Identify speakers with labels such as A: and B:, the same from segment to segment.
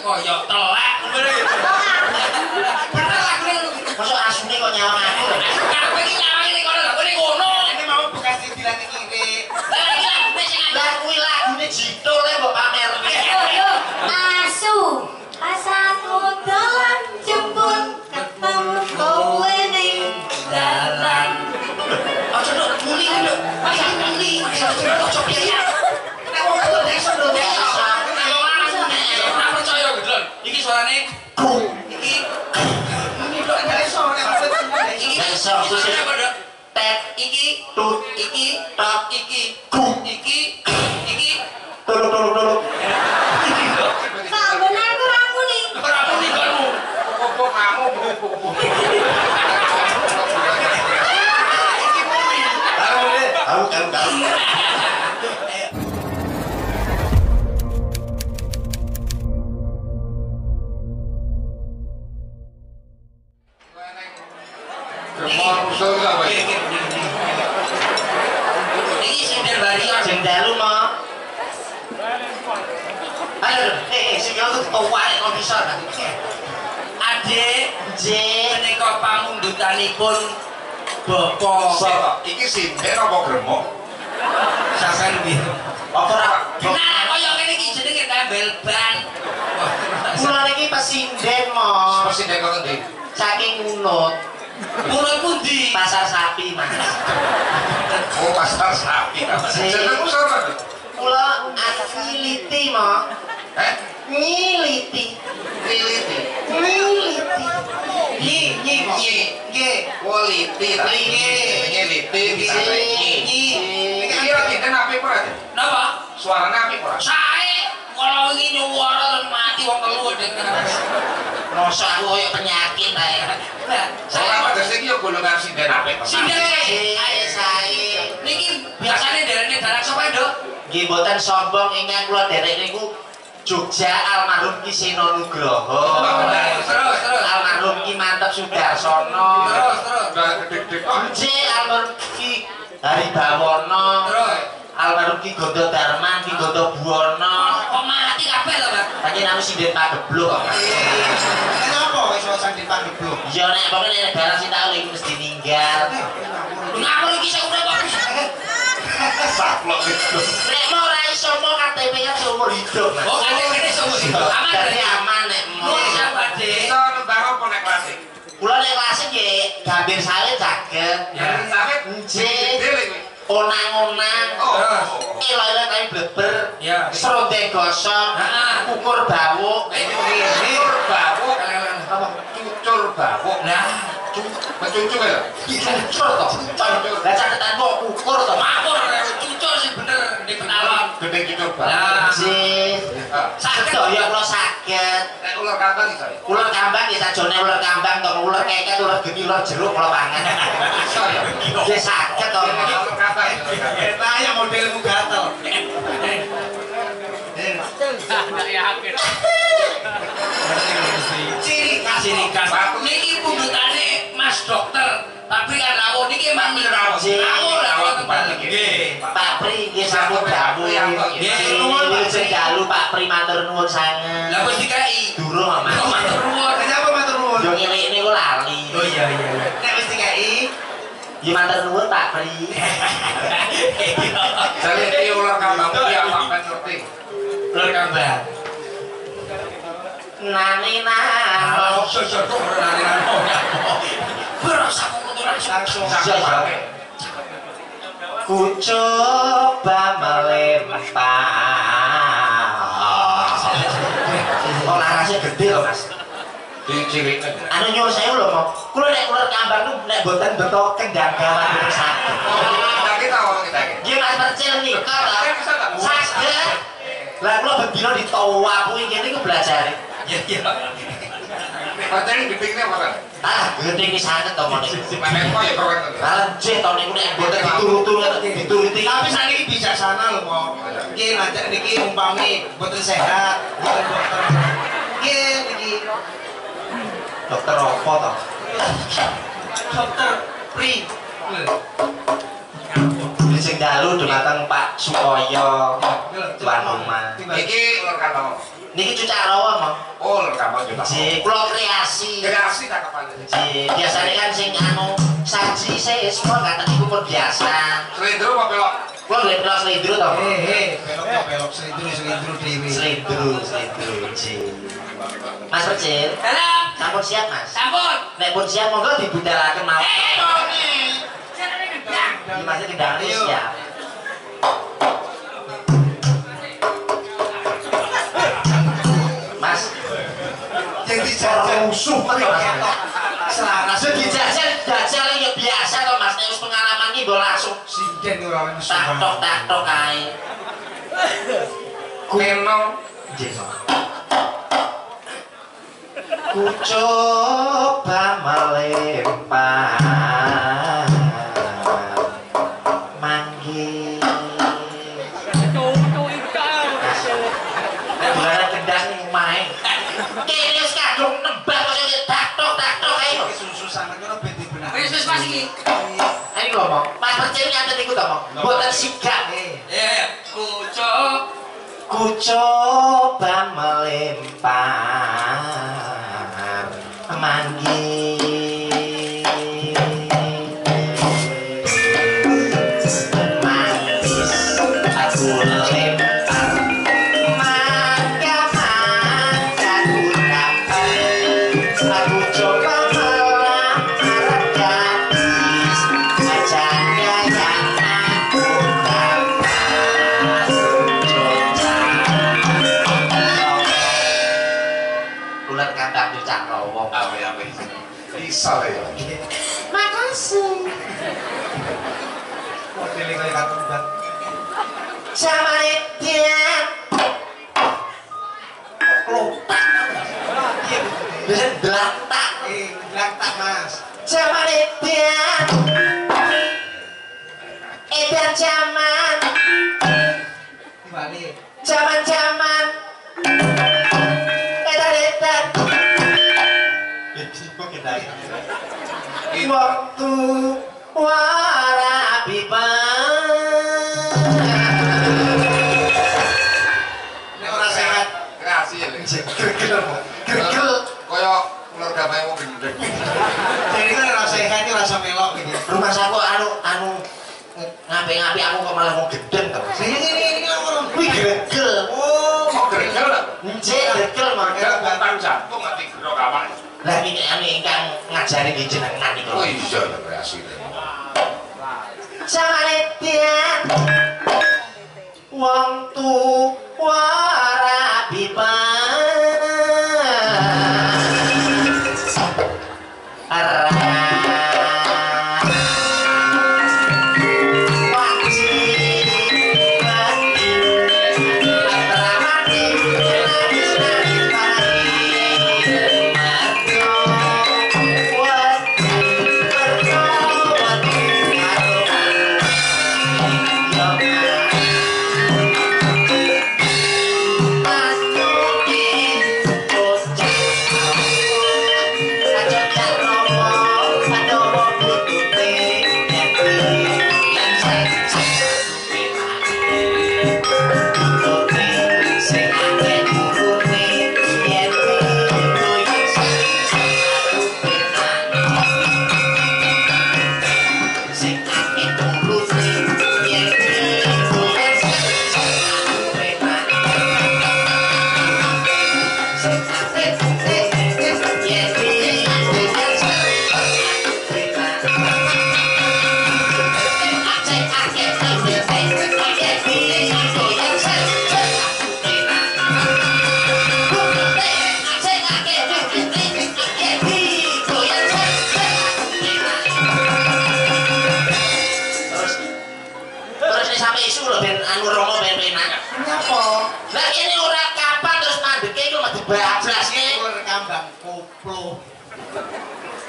A: koyo telek. Bener lagune.
B: Masuk asune kok nyawang aku.
A: Kabeh iki nyawang ning kono lho, kene ngono.
B: Ini mau bekas didilan iki nggih.
A: Lah iki lagune sing
B: Lah kuwi lagune Jito le mbok pamer.
C: Yo, asu. Asaku dolan jemput ketemu kowe ning dalan.
A: aja nduk muli nduk. Masa muli. Ojo piye. Nek wong kudu desa nduk desa. Ora percaya gedlon. Iki suarane gung. Iki nduk desa nek iki.
B: Desa itu sih.
A: Tet iki
B: Tut
A: iki tok iki
B: gung
A: iki
B: tolong.
C: Kak benar kurangmu nih.
A: ora muni kamu.
D: Kok kamu
A: Iki muni.
B: Tahu.
D: Gemor usul gak bae.
A: Iki sender barion.
B: Sing dalu mau. Ayo, sing aku tuwake kok bisa.
A: Adik,
B: J.
A: menika pamundutanipun Bapak.
D: Sapa? Iki sinden apa gremok?
A: Sampeyan piye?
B: Apa ora?
A: Nah, kaya ngene iki jenenge tambel ban.
B: Kula niki pesinden mo.
D: Sinden kok ndi?
B: Saking Unut.
A: Mulai pundi?
B: Pasar sapi, Mas.
D: Oh, pasar sapi. Jenengmu sapa?
B: Kula akiliti mo. Ngiliti.
D: Liliti.
B: Nyi.
D: Quality ta. Liti bisa iki. Iki ora dinten apik ora?
A: Napa?
D: Suarane apik ora?
A: Sae kalau iki nyuwara mati wong telu denger.
B: Masa aku koyo penyakit ae.
D: Ora padha iki yo golongan sinden apik.
A: Sinden
B: Sae.
A: niki biasane derene dalan sapa, Nduk?
B: Nggih mboten sombong ingkang kula derek niku Jogja almarhum Ki Seno Nugroho.
A: Terus.
B: Almarhum Ki Mantep Sudarsono.
A: Terus.
D: Gede-gede kok.
B: J almarhum Ki Haribawono.
A: Terus.
B: Almarhum Ki Gondo Darman, Ki Gondo Buwono.
A: Kok mati kabeh lho, Pak?
B: Panjenengan sinden pagebluk kok.
E: Kenapa wis ora sing dipagebluk?
B: Ya nek pokoke nek negara sing tau iki mesti ninggal.
A: Ngapa iki sing urip kok?
D: Saplok itu.
B: Nek mau ora iso mau KTP-nya seumur hidup. Mas.
A: Oh, kan kene sumur hidup. Aman
B: Jadi
A: berarti.
B: aman nek mau.
A: Nuwun sabar, Dik.
D: Iso nembang apa nek klasik?
B: Kula nek klasik nggih gambir sawit saged.
A: Ya.
D: Sawit.
B: Nggih.
D: Dele kuwi.
B: Onang-onang.
D: Oh.
B: Elo-elo tapi bleber.
A: Ya.
B: Serondeng gosong.
A: Heeh.
B: Ukur bawuk.
D: Cucur bawuk.
B: Apa?
D: Cucur bawuk.
A: Nah,
D: Mencucuk ya?
B: Cucur to. Lah catetan kok ukur to.
A: mawur cucur sing bener di penalon.
D: Gede cucur
A: Lah.
D: bawuk.
B: Nggih.
A: Saged
B: Sedaya kula saged.
D: Nek ular kambang iso ya?
B: Ular kambang ya sajone ular kambang to ular keket ular geni ular jeruk kula pangan.
D: Iso ya?
B: Nggih saged to.
D: Ular kambang iso.
E: Tanya modelmu gatel.
A: Ciri khas. Niki pundutane Mas Dokter. Tapi kan rawuh niki emang rawuh. Rawuh tebal nggih.
B: Pak Pri nggih sambut dawuh.
A: Nggih.
B: Nuwun sedalu Pak Pri matur nuwun sanget.
A: Lah wis dikai.
B: Durung Mas.
A: Kok matur nuwun.
E: Kenapa matur nuwun?
B: Yo ngene niku lali.
A: Oh iya.
E: Nek wis dikai,
B: Ya matur nuwun Pak Pri.
D: Jadi iki ular kambang kuwi apa ben ngerti?
A: Ular kambang.
B: Nani nano.
E: langsung
B: Ku coba melempar. Oh larasnya gede loh Mas.
D: Dicirikan.
B: Anu nyuwun sewu lho mau. Kula nek ular kambang ku nek boten beto kendang gawan boten saged.
D: Kita ngomong kita.
B: Nggih Mas Percil nika lho. Saged. Lah kula bendina ditowa kuwi ngene iku belajar.
A: Iya.
D: Padahal dipikirnya apa kan?
B: Ah, gede iki saged to mon iki.
D: Manen kok ya keren.
B: Lanjut to niku nek boten dituruti.
E: tapi sakniki bijaksana lho kok. Nggih nanti niki umpami boten sehat, boten dokter. Nggih niki
B: Dokter apa to?
E: dokter Pri.
B: Sing sing dalu dumateng Pak Sukoyo tuan rumah.
D: Iki ulur kantong.
B: Niki cucak rawa mong.
D: Oh, ulur kantong juga.
B: Ji, kula kreasi.
D: Kreasi tak kapan.
B: Ji, biasanya kan sing anu saji semua kata iku pun biasa.
D: Selindro apa pelok?
B: Kula nggih pelok slidru to.
E: Belok selindru dewi.
B: Slidru ji. Mas Percil,
A: Dalam.
B: sampun siap Mas.
A: Sampun.
B: Nek pun siap monggo dibudalaken mawon.
A: Tony. Carane gendang.
B: Iki masih kendang siap. Mas,
E: Yang dijajal
B: musuh kan Mas.
E: selaras
B: Dijajal jajal ya biasa to Mas. Nek wis pengalaman iki mbok langsung
E: sinden ora wis.
B: tak-tok kae.
D: Kenong.
B: Nggih, Mas. Ku coba melempar manggil bulan kendang main kene wis kadung nembak kok tak-tok ae
E: Susu sangat kena ben dibenak.
A: Wis Mas iki.
B: ayo ngomong Mas Percil nyantet iku to mong mboten sigak
A: Ya, kucuk.
B: ku coba melempar manggil manis aku lempar mangga ku dapat aku coba melamar gadis janda yang aku dapat ular kandang cucak rawa.
D: Ape. Bisa ya.
B: Makasih.
E: Modele kaya kartun bat.
B: Zamane dia lotak.
E: Iya.
B: Bisa delatak.
E: Bilang tak Mas.
B: Zamane dia edan zaman.
E: Gimana?
B: Zaman-zaman edan-edan. Waktu warabiban.
E: Nek ora sehat.
D: Kreasi ya.
B: Gregel.
D: Kaya ulur gamai wong gendeng.
E: Jadi kan ora sehat iki rasa melok iki.
B: Rumah saku anu ngapi-ngapi aku kok malah mau gedeng to.
E: Ini orang.
B: Wih gregel.
E: Oh,
D: Kok gregel lah.
B: Nje gregel mangga.
D: Ada batang jantung nganti gerok awak.
B: Lah ini ingkang ngajari nggih jenengan niku.
D: Oh iya ya kreasi.
B: Zamane tian wong tuwa rabiban.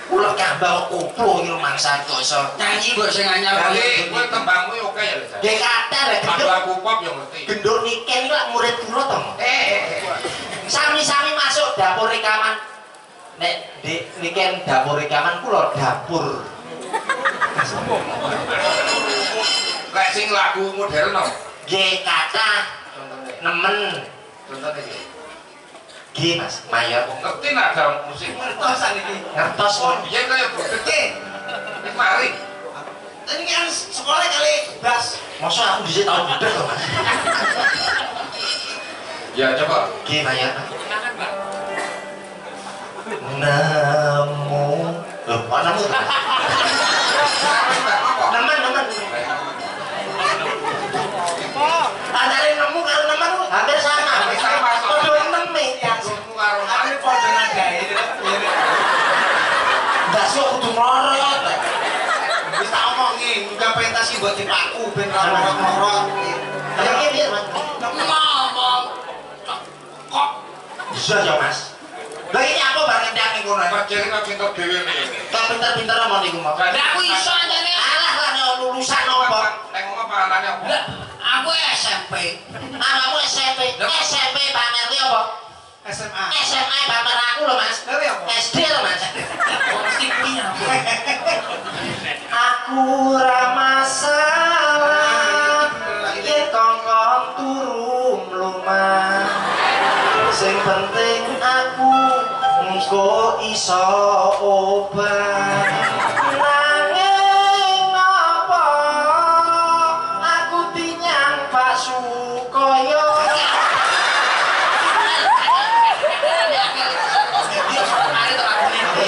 B: Ulah kambang koplo iki mangsa kok iso
A: Nyanyi mbok sing anyar.
D: Jadi kowe tembangmu oke ya lho.
B: nggih kathah lek
D: Pandu aku pop ya ngerti.
B: gendut niken iki lak murid kula to. Sami-sami masuk dapur rekaman. Nek niken dapur rekaman kula dapur.
D: Lek sing lagu modern no.
B: G kata nemen
D: Contohnya iki.
B: G Mas mayor
D: Ngerti nada musik
E: Ngertosan iki.
B: ngertos mon
D: biyen kaya budek
E: Oke.
D: iki mari.
E: Ini kan sekolah kali bas.
B: masa aku bisa tahu budek loh Mas
D: Ya coba.
B: G mayor nemu loh kok nemu nemen antara nemu karo nemen hampir sama
D: Sama, sama.
B: Podo neme
D: Kamu karo
E: Aku ini podo nadae.
B: nggak sih kudu ngorot
E: Wis tak omongi, udah pentas iki buat dipaku ben ra ngorot-ngorot.
B: ya biar Mas
A: ngomong kok
B: bisa ya Mas lah ini apa barang yang ning kono
D: Pacarin kok pinter dhewe nih.
B: kok pinter-pinter omong niku mau
A: lah aku iso anjane
B: alah lah lulusan apa
D: Nek ngomong pangalannya apa?
A: lah aku SMP
B: Anakmu SMP Pak Merli apa?
E: SMA.
B: SMA pamer aku loh Mas
E: Dari apa?
B: SD loh Mas
A: kok mesti punya
B: aku ra masalah yen kongkon turu mlumah sing penting aku engko iso obat nanging apa aku dinyang Pak Sukoyo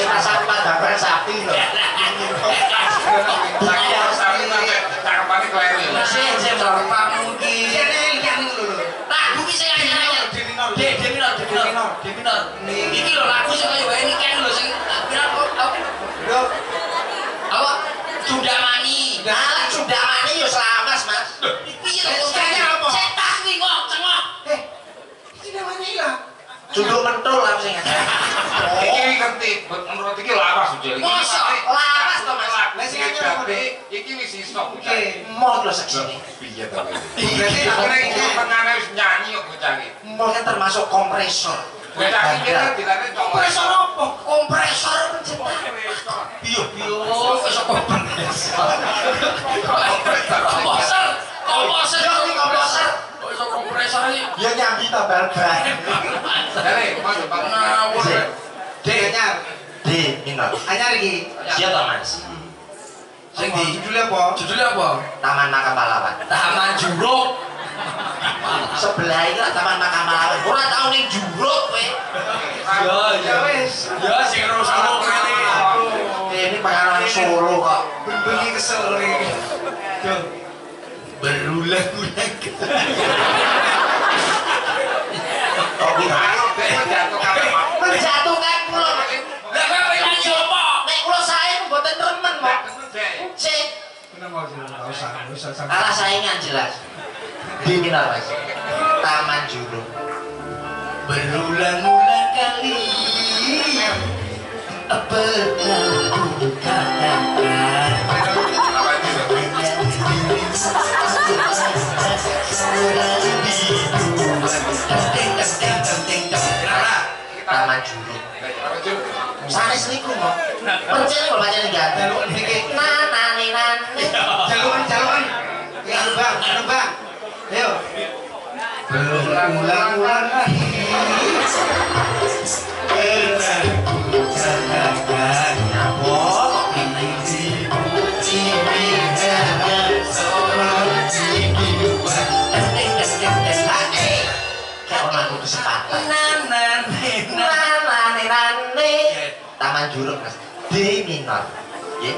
B: rasa bapak sapi loh
D: Tapi harus sapi sampai cakepane kleru.
B: sing
A: kamu ki
E: Ini dulu.
A: lagu ki sing anyar-anyar D minor iki lho lagu sing kaya wae iki lho sing apa Sundamani
B: nah Sundamani yo selawas Mas
A: piye lho
E: Singkatnya apa?
A: sing tas kuwi kok cengok
E: Ini namanya hilang.
B: judul mentul lah sing
D: Iki ngerti, menurut iki lawas ujel.
A: Masa?
B: Lawas to, Mas?
E: Lah sing anyar apa?
D: Iki wis iso.
E: Oke.
B: mau lo seksine
D: Piye to?
E: Berarti
D: Akhirnya iki tengane wis nyanyi kok bocah iki.
B: mau kan termasuk kompresor
D: Bocah iki kita dilane
E: kompresor apa?
B: kompresor pencipta
A: iya iso kompresor kompresor
B: yo iki kompresor
A: kok iso kompresor iki
B: ya nyambi to bal-bal
D: Dale, maju Pak.
A: ngawur
B: D
E: Anyar.
B: D minor
E: Anyar iki.
B: siapa Mas
A: sing di
E: Judulnya apa?
A: judulnya apa
B: Taman Makam Pahlawan
A: Taman Juruk
B: sebelah itu lah Taman Makam Pahlawan ora tau ning juruk kowe
E: Ya wis.
A: ya sing terus
B: ini pengalaman Solo kok
E: Bengi kesel nih. Yo.
A: berulang-ulang
B: kok kuwi
D: Ayo, dek jatuh kabeh, Pak.
B: menjatuhkan kula
A: lah kowe nyanyi apa
B: nek kula sae mboten remen kok sik
E: Kenapa sih? Enggak usah.
B: alah saingan jelas di minor Mas Taman Juruk
A: berulang-ulang kali apa aku katakan
D: Apa itu?
B: Taman Juruk
D: Apa itu?
B: sanes niku kok percaya kok bacane ganti nani
E: Jaluan. Ya Bang. Ayo. Berulang-ulang lagi.
B: kesempatan
A: nane
B: Taman Juruk Mas D minor ya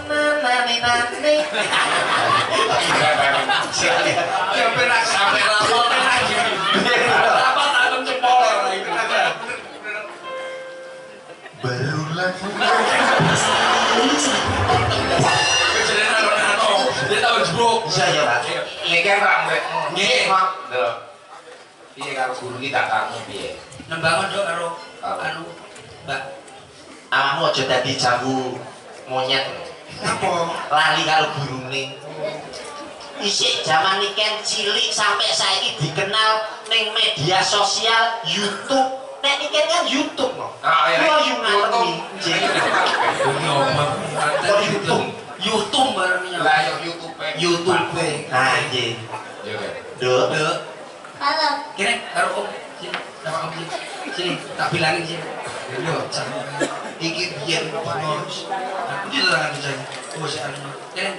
B: nane
E: Sampai rasa.
A: sampai lapor lagi apa tanam jempol
B: berulang
A: kejadian dia tahu jebuk
B: iya ya Pak
D: Ini kan Pak Mbak.
A: Nggih.
D: Lho. Piye karo guru ki kakakmu piye?
A: nembangan dok karo anu mbak
B: awakmu aja dadi jambu monyet
E: Apa?
B: lali karo gurune isik zaman iken cilik sampai saiki dikenal ning media sosial YouTube nek mikir kan YouTube no.
D: Ah, iya.
B: Yo yo ngerti.
A: Kok YouTube barangnya.
D: Lah yo YouTube.
A: YouTube.
B: Nah, nggih.
D: Yo.
B: Dek.
C: Halo.
A: Kene karo Om sini. Sama Om sini. Sini tak bilangin sini. Yo, iki biyen bos. Aku diterangkan saja. Bos anu. Kene.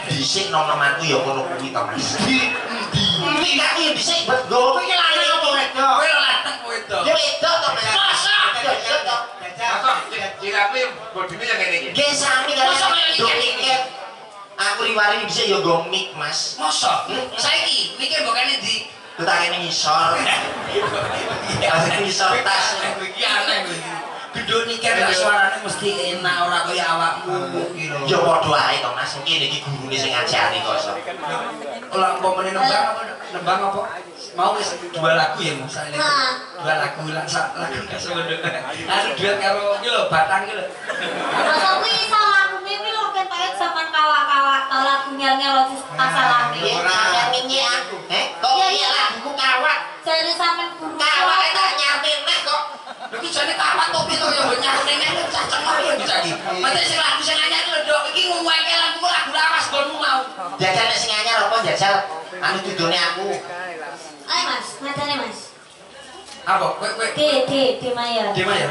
B: Dhisik nom-nomanku ya ngono kuwi to, Mas. Iki kan iki dhisik go iki lali apa wedok?
A: Kowe latah wedok.
B: Ya wedok to, Mas.
A: Masa?
B: Wedok to.
D: Masa jirafe bodine yang ngene iki.
B: Nggih sami kan.
A: Masa kaya
B: Dok
A: iki?
B: iki aku riwari dhisik ya go mic, Mas.
A: Masa? Saiki mikir mbok kene ndi?
B: Ketakene ngisor. Asik ngisor tas.
A: Iki aneh iki. Gedhe nikah lah suarane mesti enak ora kaya awakmu iki lho.
B: Ya padha ae to, Mas. Iki niki gurune sing ngajari kok.
A: Ulang pomene nembang apa? Nembang apa? Mau wis dua lagu ya Mas. Dua lagu lah lagu semono. Anu duet karo iki lho Batang iki lho.
C: Masa kuwi salah aku mimi lho ketoke zaman kawak-kawak tau lagu nyel-nyel masalahne.
B: Ora minyi aku. Kok iya laguku kawak?
C: Jare sampean guru
B: Kawake tak nyarpe nek kok.
A: Lha iki jane kawat topi to ya nyarune nek cah cengok ya bisa iki. Mate sing lagu sing anyar lho Dok, iki ngweke lagu lawas gonmu mau.
B: Jajal nek sing anyar apa jajal? Anu dudune aku.
C: Ayo Mas, matane Mas.
A: Apa? Kowe
C: D Mayor.
A: Dema ya?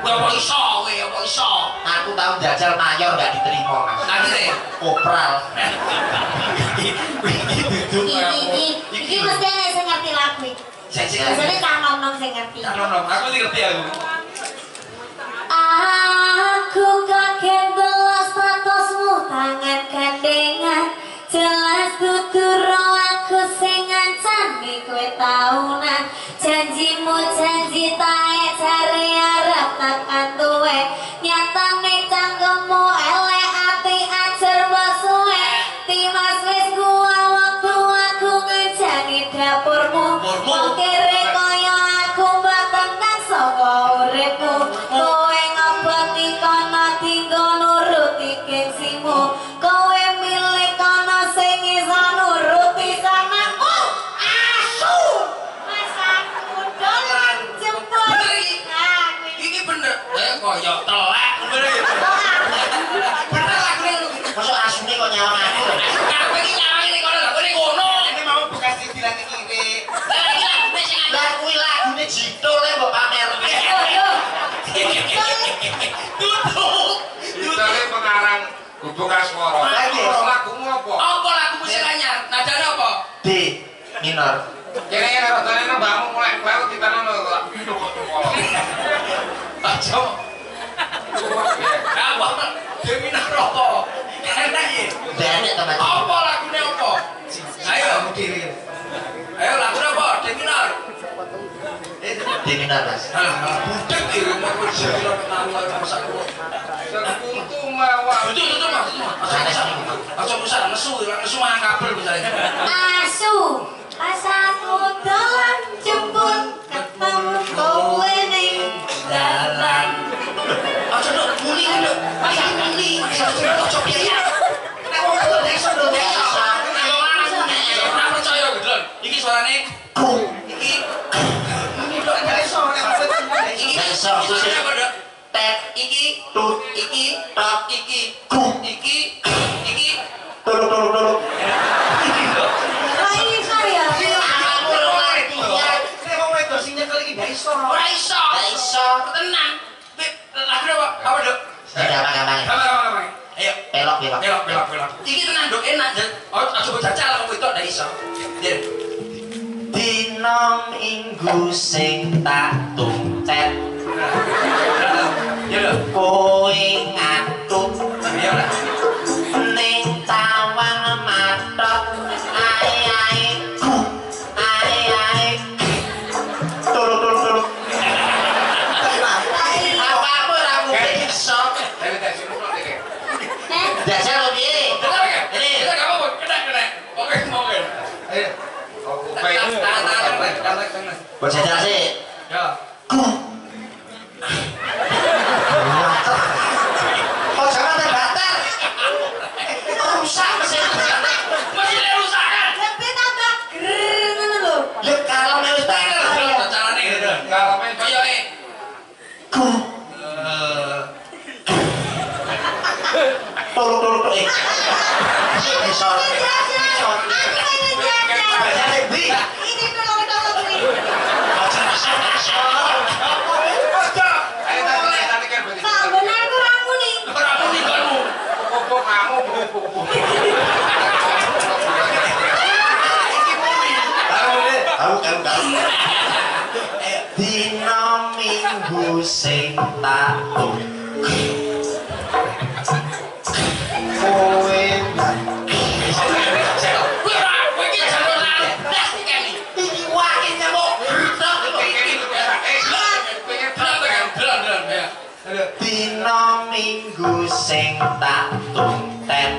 A: Kowe apa iso kowe apa iso?
B: Aku tahu jajal mayor gak diterima, Mas.
A: Akhire
B: Kopral.
C: Iki mesti ana sing ngerti lagu iki.
A: Sing
C: Biasane cah nom-nom sing ngerti.
A: aku ngerti aku.
C: Aku kaget belas statusmu tangan gandengan. Jelas tuturo aku sing ngancani kowe taunan. Janjimu janji tae jare arep tekan tuwe. Nyatane cangkemmu elek ati ajar suwe. Timas wis gua waktu aku ngancani dapurmu. Kere kaya aku mboten nang saka uripmu. Kowe ngobati kono tinggo nuruti gengsimu. Kowe milik kono sing iso nuruti sanakmu. Asu. Mas aku dolan jemput.
A: Bener iki. Iki bener. Kaya telek bener ya. Bener lagune lho.
B: Masuk asune kok nyawang aku.
A: Kabeh iki nyawang ning kono lho, kene ngono.
E: Ini mau bekas dibilang kiri.
A: Lah iki lagune sing anyar.
B: Lah kuwi lagune Jito le mbok pamerke.
A: Tutup.
D: Ditale pengarang Gubuk Asmara. Terus lagumu apa?
A: Apa lagumu sing anyar? Nadane apa?
B: D minor.
D: Kene rodane nembangmu mulai baru ditanono kok.
A: Aja. Apa? Demi rokok. Enak ya.
B: Denek teman.
A: Apa lagune apa? Ayo.
E: Kamu diri.
A: Ayo lagune apa? Deminor.
B: D minor, Mas.
A: Alah, budek iki mau dikira nang masak kok.
D: Sekuntu mawar.
A: Itu Mas. Aja rusak nesu, nesu mangan kabel misalnya.
C: Asu. Pas aku dolan jemput ketemu kowe ning dalan.
A: Aja dok, muli dok. Masa muli, aja biaya. Nek wong kudu desa dok. Ora percaya gitu. Iki suarane iki ini dok gak iso nek iki.
B: Gak iso, terus
A: apa dok?
B: tet
A: Iki
B: tut
A: iki
B: tat
A: iki iki
B: tuluk.
C: Lah ini saya.
B: Aku ora ngerti ya.
E: Ini mau wedok sing nyekel iki gak iso.
A: ora iso.
B: Gak iso.
A: Tenang. Lagune apa? Apa dok?
B: Gampang-gampang.
A: Apa? Ayo.
B: Pelok ya, Pak.
A: Belok. Iki tenang dok, enak. Aja bejajal wong wedok ndak iso. Dir.
B: Dina minggu sing tak tuncet.
A: Ya lho.
B: Kowe ngatut
A: Ya lah.
B: ning tawang matot. Ai tuluk. Apa ora mungkin iso.
D: Dari tadi lu kok iki.
B: Jajal lho piye?
A: Bener kan?
B: Ini.
A: Kita enggak apa-apa, kena. Oke, mau kan.
E: Ayo.
A: Tangan.
B: Buat jajal sih.
A: Ya.
B: Oh jangan terbatar. Rusak mesin.
A: Masih ada rusakan.
C: Lebih tambah grrrr ngono lho.
B: Ya kalau wis batal. Tahu. Dino minggu sing tak kowe dino minggu sing tak tuntet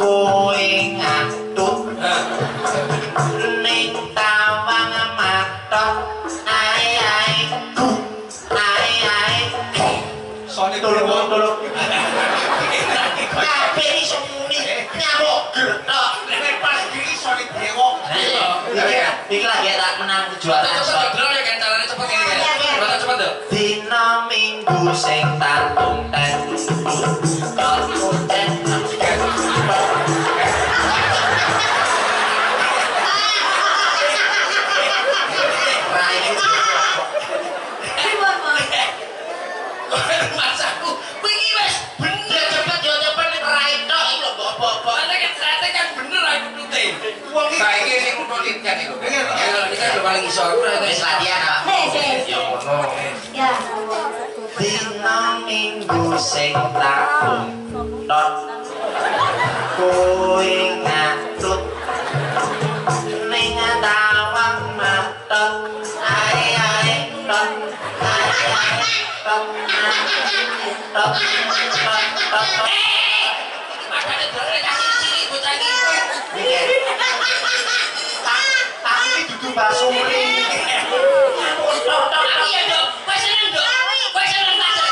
B: kowe ngatut ning tawang matok ai
E: Sony
B: tolong
E: kabeh
B: kabeh iso muni nyamuk gertok
E: pas iki Sony dewok.
B: iki lagi tak menang kejuaraan dina minggu sing tak tuntet
A: Masaku, begini wes bener cepet rai tok iki lho mbok. Ana kan bener aku tutin.
E: Wong iki
D: Saiki sing nututin iku.
A: Ini kan paling iso aku
B: wis latihan apa
C: Ya ngono. Ya.
B: dina minggu sing tak tuntet kowe ngatut ning tawang matok ai tot
A: makane dhewe kasih cilik bocah iki.
B: tapi dudu bakso mrih
A: Aku ya, Dok. Wes seneng, Dok. Wes seneng aja.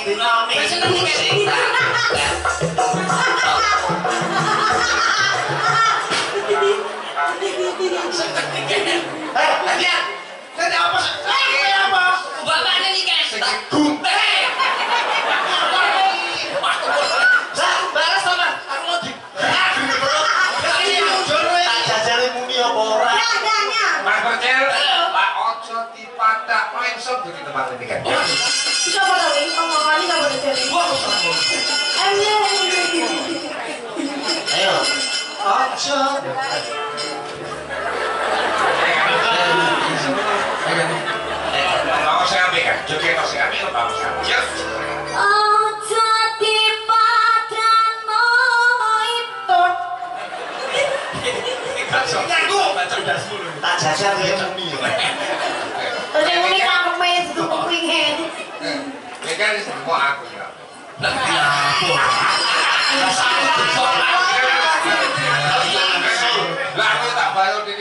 B: dina minggu sing tak
E: latihan. Saya apa? Saya apa?
A: Bapaknya nih, Kes.
B: balas sama aku mau di tak jajari muni apa ora
D: Mas Bocel, Pak Ojo dipadak main sok di tempat ini kan.
C: Bisa apa lagi? Omongannya nggak boleh jadi.
B: ayo ojo
D: Mau saya ambil kan? Joget mau saya ambil apa? Ya.
C: Ojo dipadrano itu.
B: tak jajar ya muni
C: Terus yang ini cangkeme itu kupingnya.
D: Ini kan semua aku ya. Lah aku tak baru di